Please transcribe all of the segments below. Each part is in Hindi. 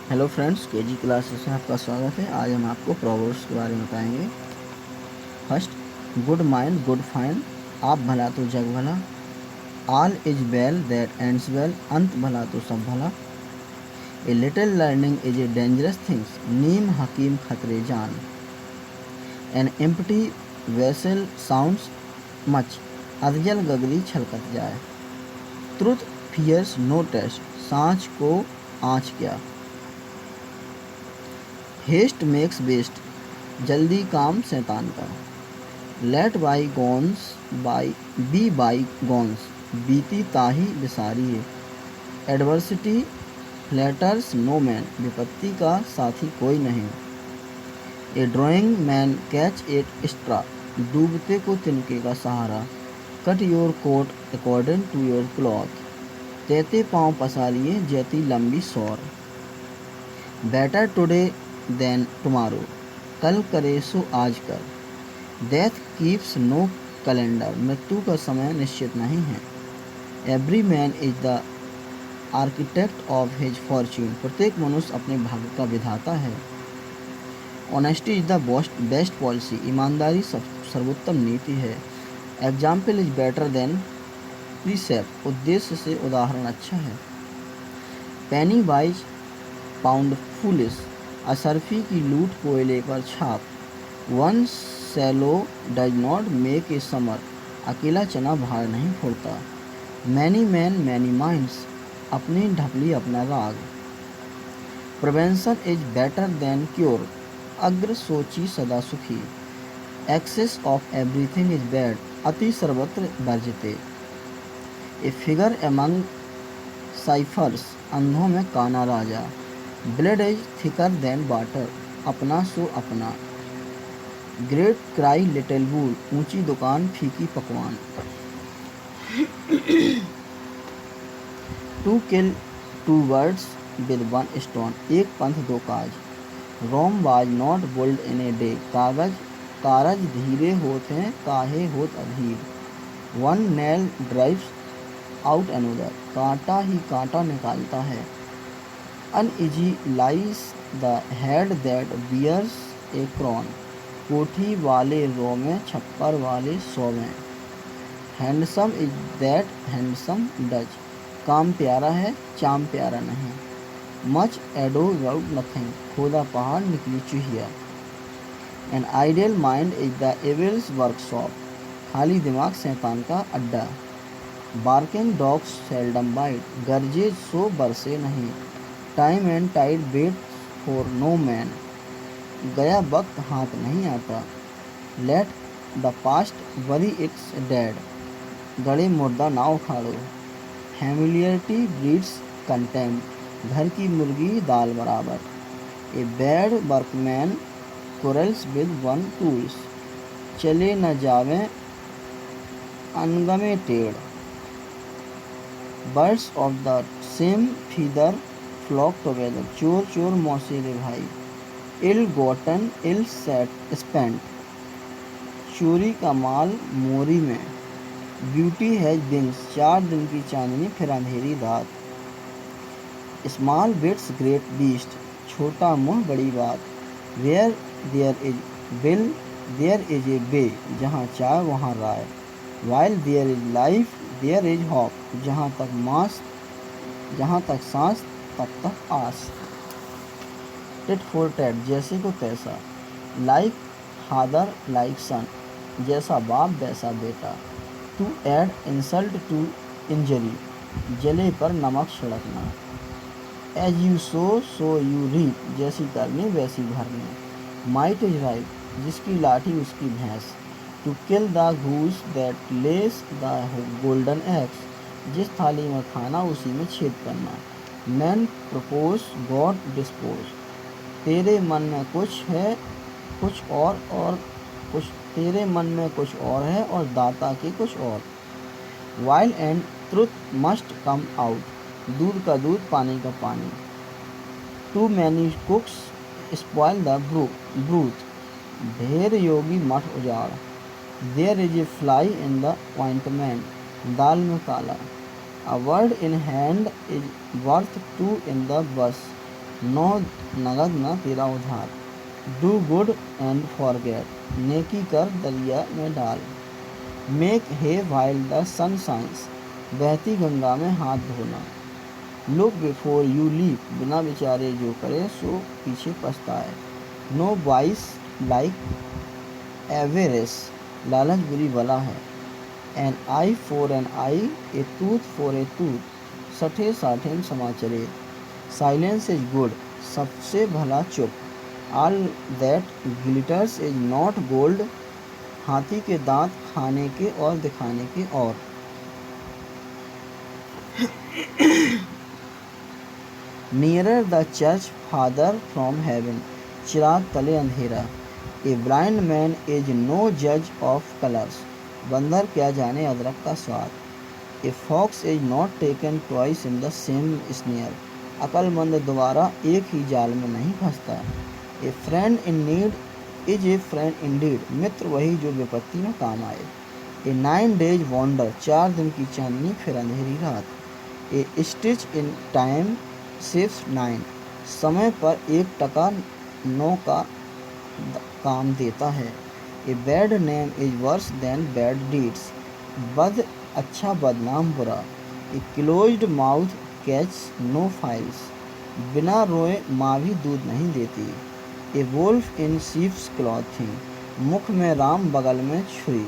हेलो फ्रेंड्स, केजी क्लासेस में आपका स्वागत है। आज हम आपको प्रोवर्ब्स के बारे में बताएंगे। First, good mind good find, आप भला तो जग भला। All is well that ends well, अंत भला तो सब भला। A little learning is a dangerous things, नीम हकीम खतरे जान। An empty vessel sounds much, अधजल गगरी छलकत जाए। ट्रुथ फियर्स नो टेस्ट, सांच को आँच क्या। हेस्ट मेक्स वेस्ट, जल्दी काम शैतान का। लेट बाई गोन्स बाई गोन्स, बीती ताही बिसारी है। एडवर्सिटी फ्लैटर्स नो मैन, विपत्ति का साथी कोई नहीं। A drowning man catch at straw, डूबते को तिनके का सहारा। Cut your coat according to your cloth, तेते पाँव पसारिए जैती लंबी सौर। बेटर टुडे देन टुमारो, कल करे सो आज कर। डेथ कीप्स नो कैलेंडर, मृत्यु का समय निश्चित नहीं है। Every man is the architect of his fortune, प्रत्येक मनुष्य अपने भाग्य का विधाता है। Honesty is the best policy, ईमानदारी सर्वोत्तम नीति है। Example is better than precept, उद्देश्य से उदाहरण अच्छा है। पेनी वाइज पाउंड फूलिश, असरफी की लूट कोयले पर छाप। One swallow does not make a summer, अकेला चना भार नहीं फोड़ता। मैनी मैन मैनी माइंड्स, अपनी ढपली अपना राग। Prevention is better than cure, अग्र सोची सदा सुखी। Excess of everything is bad, अति सर्वत्र वर्जिते। ए फिगर एमंग साइफर्स, अंधों में काना राजा। Blood is thicker than water, अपना सो अपना। ग्रेट क्राई लिटिल वूल, ऊंची दुकान फीकी पकवान। To kill two birds with one stone, एक पंथ दो काज। Rome was not built in a day, कारज धीरे होत हैं काहे होत अधीर। One nail drives out another, कांटा ही कांटा निकालता है। Uneasy lies the head that bears a crown, कोठी वाले रो में छप्पर वाले सोवें। Handsome is that handsome does, काम प्यारा है चाम प्यारा नहीं। मच एडो अबाउट नथिंग, खोदा पहाड़ निकली चूहिया। An idle mind is the evil's workshop, खाली दिमाग शैतान का अड्डा। बार्किंग डॉग्स सेल्डम बाइट, गरजे सो बरसे नहीं। Time and tide wait for no man, गया वक्त हाथ नहीं आता। Let the past worry its dead, गड़े मुर्दा ना उखाड़ो। फैमिलियरिटी ब्रीड्स कंटेम्प्ट, घर की मुर्गी दाल बराबर। A bad workman quarrels with one tools, चले न जावे अनगमे टेढ़। Birds of the same feather flock together, चोर चोर मौसेरे भाई। इल गोटन इल सेट स्पेंट, चोरी का माल मोरी में। ब्यूटी हैज विंग्स, 4 दिन की चांदनी फिर अंधेरी रात। स्मॉल बिट्स ग्रेट बीस्ट, छोटा मुंह बड़ी बात। Where there is will there is a way, जहाँ चाह वहाँ राय। While there is life there is hope, जहाँ तक सांस तब तक आस। टिट फॉर टैट, जैसे को तैसा। लाइक फादर लाइक सन, जैसा बाप वैसा बेटा। To add insult to injury, जले पर नमक छिड़कना। As you sow you reap, जैसी करनी वैसी भरनी। माइट इज राइट, जिसकी लाठी उसकी भैंस। टू किल द घूस that less the golden x, जिस थाली में खाना उसी में छेद करना। मैन प्रपोज गॉड डिस्पोज, तेरे मन में कुछ है कुछ और कुछ, तेरे मन में कुछ और है और दाता के कुछ और। While and truth must come out, दूध का दूध पानी का पानी। Too many cooks spoil the broth, ढेर योगी मठ उजाड़। There is a fly in the ointment, दाल में काला। A bird in hand is worth 2 in the bush, नौ नगद न तेरा उधार। डू गुड एंड फॉरगेट, नेकी कर दरिया में डाल। Make hay while the sun shines, बहती गंगा में हाथ धोना। लुक बिफोर यू लीप, बिना विचारे जो करे सो पीछे पछताए। नो वाइस लाइक एवेरेस, लालच बुरी बला है। An eye for an eye, a tooth for a tooth, सठे साठेन क्षमा चले। साइलेंस इज गुड, सबसे भला चुप। All that glitters is not gold, हाथी के दांत खाने के और दिखाने के और। Nearer the church farther from heaven, चिराग तले अंधेरा। A blind man is no जज ऑफ कलर्स, बंदर क्या जाने अदरक का स्वाद। A fox is not taken twice in the same snare, अक्लमंद दोबारा एक ही जाल में नहीं फंसता। A friend in need is a friend indeed, मित्र वही जो विपत्ति में काम आए। ए 9 डेज वॉन्डर, 4 दिन की चांदनी फिर अंधेरी रात। ए स्टिच इन टाइम सेव्स 9, समय पर 1 टका 9 का काम देता है। A bad name is worse than bad deeds, बद अच्छा बदनाम बुरा। A closed mouth catch no flies, बिना रोए माँ भी दूध नहीं देती। A wolf in sheep's clothing, मुख में राम बगल में छुरी।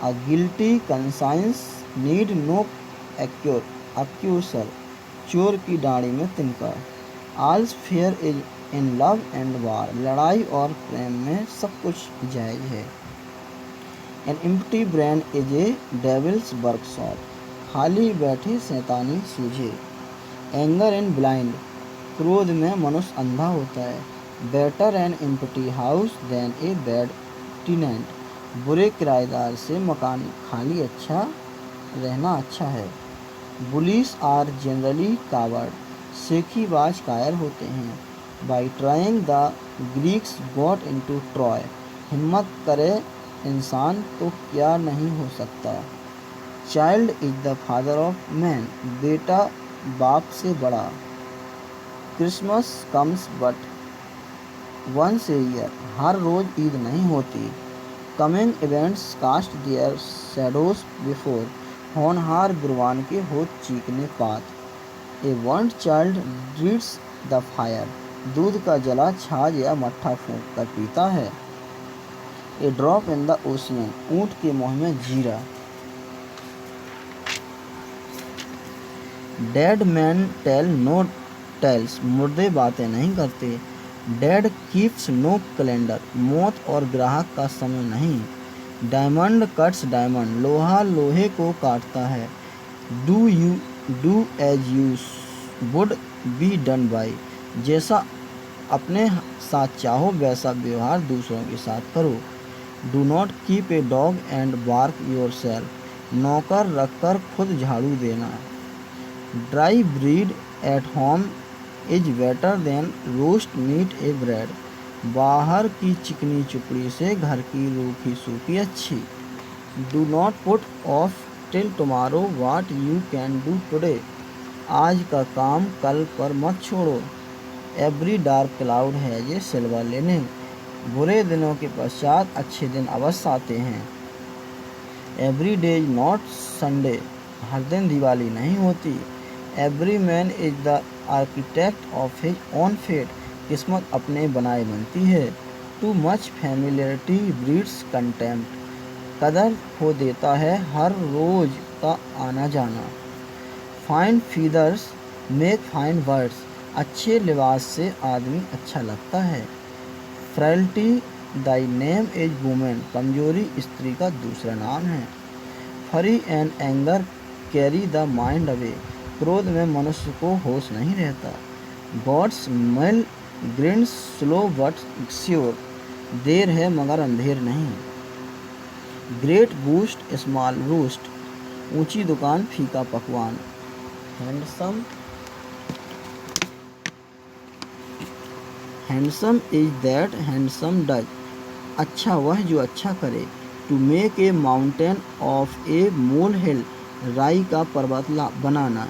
A guilty conscience need no accuser, चोर की दाढ़ी में तिनका। All's fair is in love and war, लड़ाई और प्रेम में सब कुछ जायज है। An empty brain is a devils workshop, खाली बैठे शैतानी सूझे। एंगर इन ब्लाइंड, क्रोध में मनुष्य अंधा होता है। Better an empty house than a bad tenant, बुरे किराएदार से मकान खाली अच्छा रहना अच्छा है। बुलिस आर जनरली कावर्ड, सेखीबाज कायर होते हैं। By trying the Greeks got into Troy, हिम्मत करे इंसान तो क्या नहीं हो सकता। Child is the father of man, बेटा बाप से बड़ा। Christmas comes but once a year, हर रोज ईद नहीं होती। Coming events cast their shadows before, होनहार गुरबान के होत चीकने पात। ए वंट चाइल्ड ड्रीड्स द फायर, दूध का जला छाछ या मट्ठा फूंक कर पीता है। A drop in the ocean, ऊँट के मुँह में जीरा। Dead man tell no tales, मुर्दे बातें नहीं करते। डेड कीप्स नो कैलेंडर, मौत और ग्राहक का समय नहीं। डायमंड कट्स डायमंड, लोहा लोहे को काटता है। Do you do as you would be done by, जैसा अपने साथ चाहो वैसा व्यवहार दूसरों के साथ करो। Do not keep a dog and bark yourself, नौकर रखकर खुद झाड़ू देना। Dry bread at home is better than roast meat abroad, बाहर की चिकनी चुपड़ी से घर की रूखी सूखी अच्छी। Do not put off till tomorrow what you can do today, आज का काम कल पर मत छोड़ो। एवरी डार्क क्लाउड है ये सिल्वर लिनिंग, बुरे दिनों के पश्चात अच्छे दिन अवश्य आते हैं। Every day is not Sunday, हर दिन दिवाली नहीं होती। Every man is the architect of his own fate, किस्मत अपने बनाए बनती है। Too much familiarity breeds contempt, कदर खो देता है हर रोज का आना जाना। Fine feathers make fine birds, अच्छे लिबास से आदमी अच्छा लगता है। Frailty thy name is woman, कमजोरी स्त्री का दूसरा नाम है। Fury and anger carry the mind away, क्रोध में मनुष्य को होश नहीं रहता। God's mill grinds slow but sure, देर है मगर अंधेर नहीं। ग्रेट बूस्ट स्मॉल रोस्ट, ऊंची दुकान फीका पकवान। Handsome is that handsome does, अच्छा वह जो अच्छा करे। To make a mountain of a molehill, राई का पर्वत बनाना।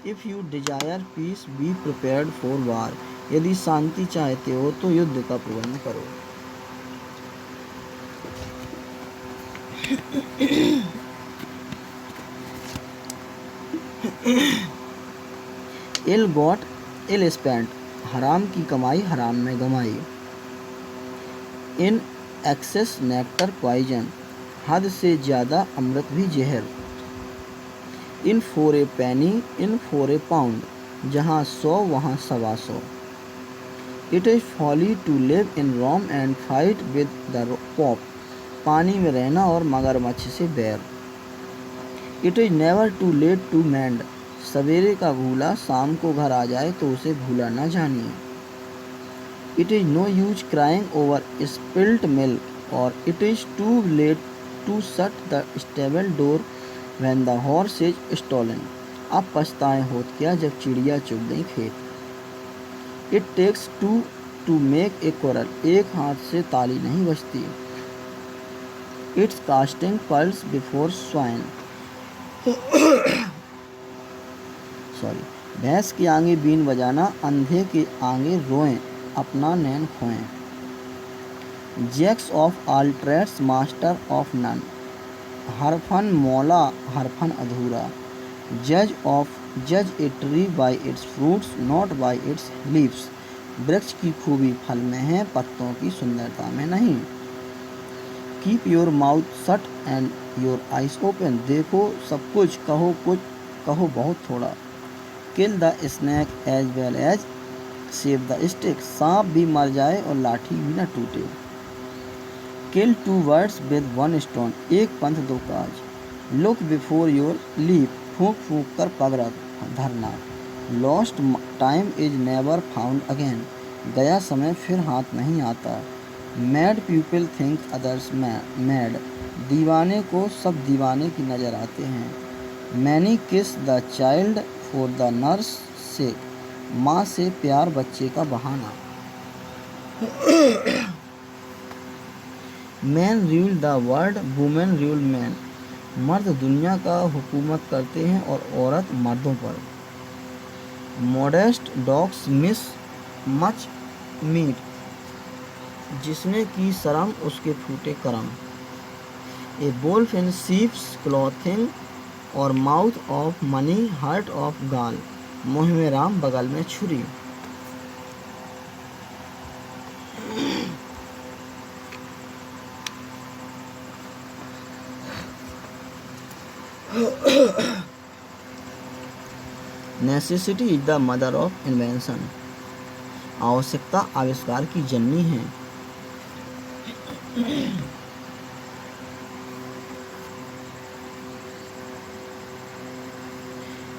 If you desire peace be prepared for war, यदि शांति चाहते हो तो युद्ध का प्रबंध करो। इल गॉट इल स्पेंट, हराम की कमाई हराम में गमाई। इन एक्सेस नेक्टर पॉइजन, हद से ज़्यादा अमृत भी जहर। इन फॉर ए पैनी इन फॉर ए पाउंड, जहाँ 100 वहाँ 125। It is folly to live in Rome and fight with the pope, पानी में रहना और मगरमच्छ से बैर। It is never too late to mend, सवेरे का भूला शाम को घर आ जाए तो उसे भूला न जानिए। It is no use crying over spilt milk, और it is too late to shut the stable door when the horse is stolen. अब पछताएं होत क्या जब चिड़िया चुग गई खेत। It takes two to make a quarrel, एक हाथ से ताली नहीं बजती। It's casting pearls before swine, sorry, भैंस के आगे बीन बजाना, अंधे के आगे रोएं अपना नैन खोएं। Jacks of all trades master of none, हर फन मौला हर फन अधूरा। जज a tree by its fruits not by its leaves, वृक्ष की खूबी फल में है पत्तों की सुंदरता में नहीं। Keep your mouth shut and your eyes open, देखो सब कुछ कहो बहुत थोड़ा। Kill the snake as well as save the stick, सांप भी मर जाए और लाठी भी न टूटे। किल 2 birds विद 1 stone, एक पंथ 2 काज। लुक बिफोर योर लीप, फूंक फूंक कर पग धरना। Lost time is never found again, गया समय फिर हाथ नहीं आता। Mad people think others mad, दीवाने को सब दीवाने की नज़र आते हैं। Many kiss the child for the nurse's sake, माँ से प्यार बच्चे का बहाना। Man rule the world women rule man, मर्द दुनिया का हुकूमत करते हैं और औरत मर्दों पर। Modest dogs miss much meat, जिसने की शर्म उसके फूटे करम। A wolf in sheep's clothing और mouth of honey heart of gall, मुँह में राम बगल में छुरी। Necessity is the mother of invention, आवश्यकता आविष्कार की जननी है।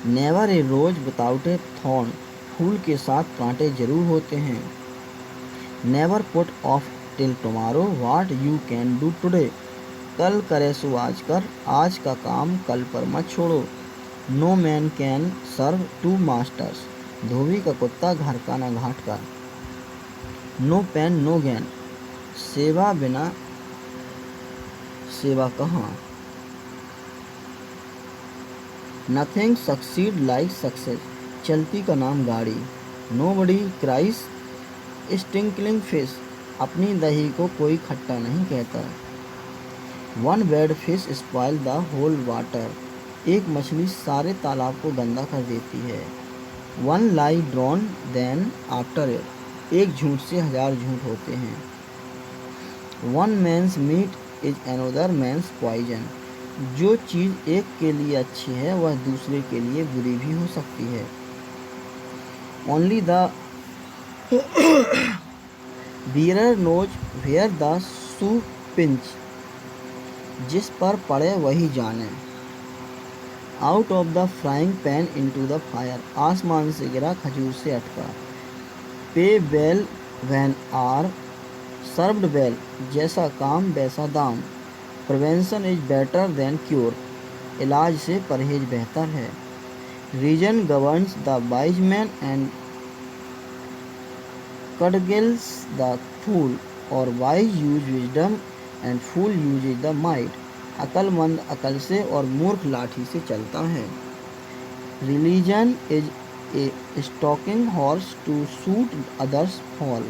Never a rose without a thorn, फूल के साथ कांटे जरूर होते हैं। Never put off till tomorrow what you can do today, कल करे सो आज कर, आज का काम कल पर मत छोड़ो। No man can serve 2 masters, धोबी का कुत्ता घर का न घाट का। नो पेन नो गेन, सेवा बिना सेवा कहाँ। नथिंग सक्सीड लाइक सक्सेस, चलती का नाम गाड़ी। Nobody cries stinking fish, अपनी दही को कोई खट्टा नहीं कहता। 1 bad fish spoil the whole water, एक मछली सारे तालाब को गंदा कर देती है। 1 lie drawn then after it, एक झूठ से 1000 झूठ होते हैं। 1 man's meat is another man's poison, जो चीज़ एक के लिए अच्छी है वह दूसरे के लिए बुरी भी हो सकती है। Only the bearer knows where the shoe pinch, जिस पर पड़े वही जाने। Out of the frying pan into the fire, आसमान से गिरा खजूर से अटका। Pay well when are served well, जैसा काम वैसा दाम। Prevention is better than cure, इलाज से परहेज बेहतर है। Reason governs the wise man and cudgels the fool, और wise use wisdom and fool use the might, अक्लमंद अकल से और मूर्ख लाठी से चलता है। Religion is a stalking horse to shoot others fowl.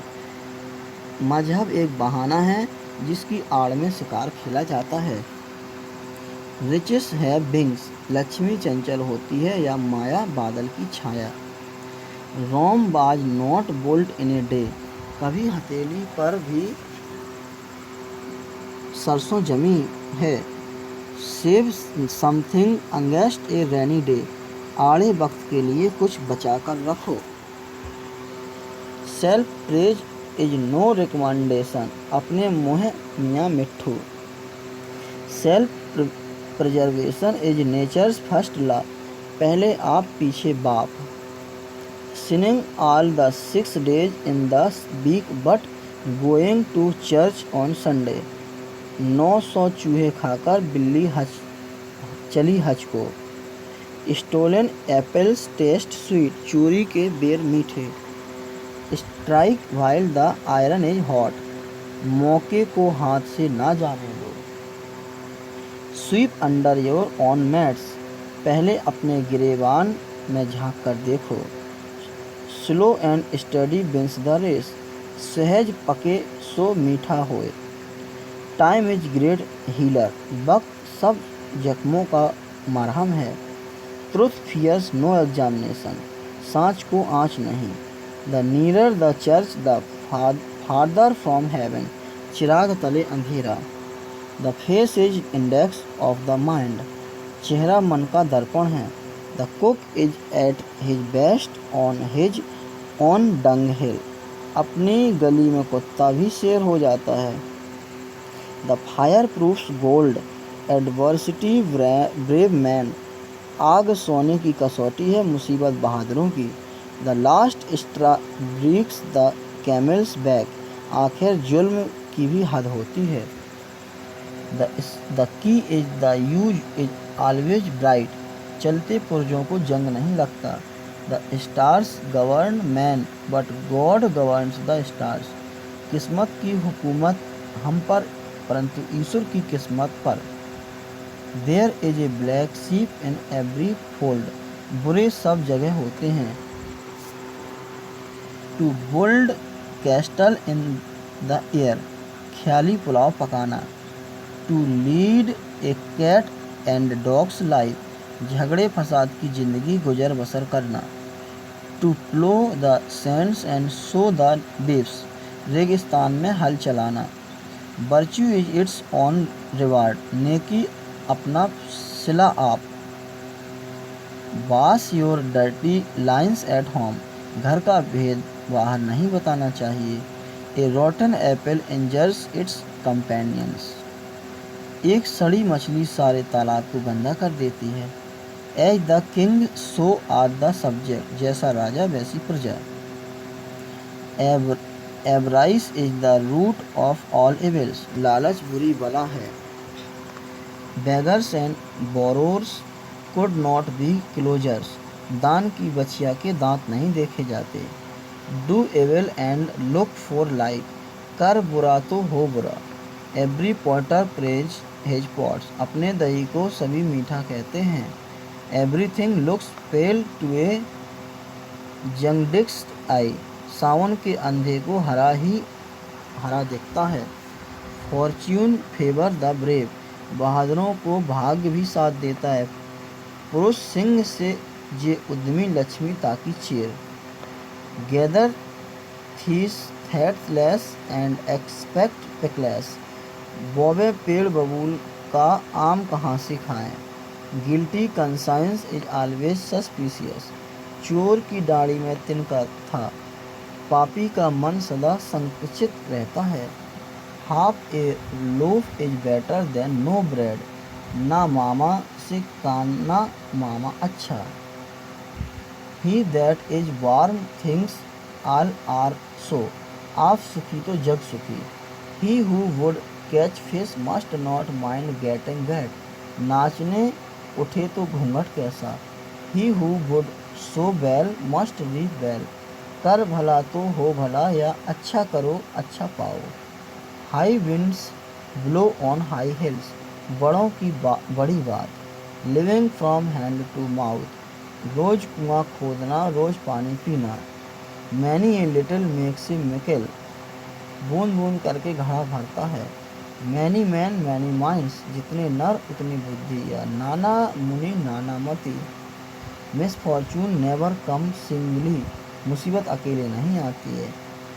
मजहब एक बहाना है जिसकी आड़ में शिकार खेला जाता है। रिचेस है विंग्स, लक्ष्मी चंचल होती है या माया बादल की छाया। Rome was not built in a day, कभी हथेली पर भी सरसों जमी है। Save something against a rainy day, आड़े वक्त के लिए कुछ बचा कर रखो। Self praise is no recommendation, अपने मुँह मियाँ मिट्ठू। Self preservation is nature's first law, पहले आप पीछे बाप। Sinning all the 6 days in the week but going to church on Sunday. 900 चूहे खाकर बिल्ली चली हज को। स्टोलन एप्पल्स टेस्ट स्वीट, चोरी के बेर मीठे। Strike while the iron is hot, मौके को हाथ से ना जाने दो। Sweep under your own mats, पहले अपने गिरेबान में झांक कर देखो। Slow and steady wins the race, सहज पके सो मीठा होए। टाइम इज ग्रेट हीलर, वक्त सब जख्मों का मरहम है। ट्रुथ फियर्स नो एग्जामिनेशन, सांच को आँच नहीं। The nearer the church the farther from heaven, चिराग तले अंधेरा। The face is index of the mind, चेहरा मन का दर्पण है। The cock is at his best on his own dunghill, अपनी गली में कुत्ता भी शेर हो जाता है। The fire proves gold, adversity brave man, आग सोने की कसौटी है, मुसीबत बहादुरों की। The last straw breaks the camel's back, आखिर जुल्म की भी हद होती है। The key is the use is always bright, चलते पुर्जों को जंग नहीं लगता। The stars govern man but God governs the stars, किस्मत की हुकूमत हम पर परंतु ईश्वर की किस्मत पर। There is a black sheep in every fold, बुरे सब जगह होते हैं। To build castle in the air, ख्याली पुलाव पकाना। To lead a cat and dog's life, झगड़े फसाद की ज़िंदगी गुजर बसर करना। To plough the sands and sow the waves, रेगिस्तान में हल चलाना। Virtue is its own reward, नेकी अपना सिला आप। Wash your dirty lines at home, घर का भेद बाहर नहीं बताना चाहिए। A rotten apple injures its companions, एक सड़ी मछली सारे तालाब को गंदा कर देती है। As the king so are the subject, जैसा राजा वैसी प्रजा। Avarice is the root of all evils, लालच बुरी बला है। Beggars and borrowers could not be choosers, दान की बचिया के दांत नहीं देखे जाते। Do evil and look for light, कर बुरा तो हो बुरा। Every potter praise his pots, अपने दही को सभी मीठा कहते हैं। Everything looks pale to a जंगडिक्स आई, सावन के अंधे को हरा दिखता है। फॉर्च्यून फेवर द ब्रेव, बहादुरों को भाग्य भी साथ देता है। पुरुष सिंह से जे उद्यमी लक्ष्मी ताकि चेर। Gather this thistles and expect pickles, बोबे पेड़ बबूल का आम कहाँ से खाएं। Guilty conscience is always suspicious, चोर की दाढ़ी में तिनका था, पापी का मन सदा संकुचित रहता है। Half a loaf is better than no bread, ना मामा से काना मामा अच्छा। He that is warm thinks all are so, आप सुखी तो जग सुखी। He who would catch fish must not mind getting wet, नाचने उठे तो घूंघट कैसा। He who would sow well must reap well, कर भला तो हो भला या अच्छा करो अच्छा पाओ। High winds blow on high hills, बड़ों की बड़ी बात। Living from hand to mouth, रोज कुआं खोदना, रोज पानी पीना। Many a little makes a mickle, बूंद बूंद करके घड़ा भरता है। मैनी मैन मैनी माइंड्स, जितने नर उतनी बुद्धि, या नाना मुनि नाना मति। Miss Fortune never come singly, मुसीबत अकेले नहीं आती है।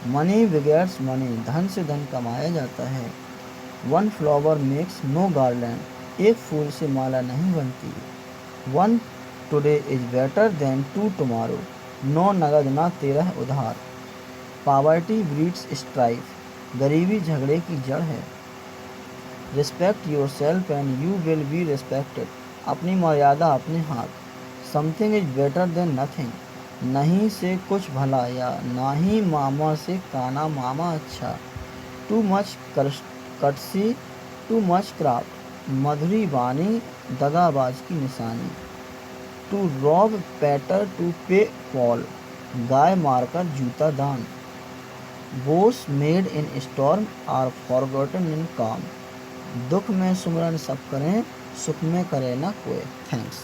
मनी बिगेट्स मनी, धन से धन कमाया जाता है। One flower makes no garland, एक फूल से माला नहीं बनती। One today is better than two tomorrow, नो नगद ना 13 उधार। पॉवर्टी ब्रीड्स स्ट्राइफ, गरीबी झगड़े की जड़ है। Respect your self and you will be respected, अपनी मर्यादा अपने हाथ। Something is better then nothing, नहीं से कुछ भला, या ना ही मामा से काना मामा अच्छा। Too much courtesy, too much craft, मधुरी बानी दगाबाज की निशानी। To rob Peter to pay Paul, गाय मारकर जूता दान। Vows made in storm are forgotten in calm, दुख में सुमरन सब करें, सुख में करे ना कोई। थैंक्स।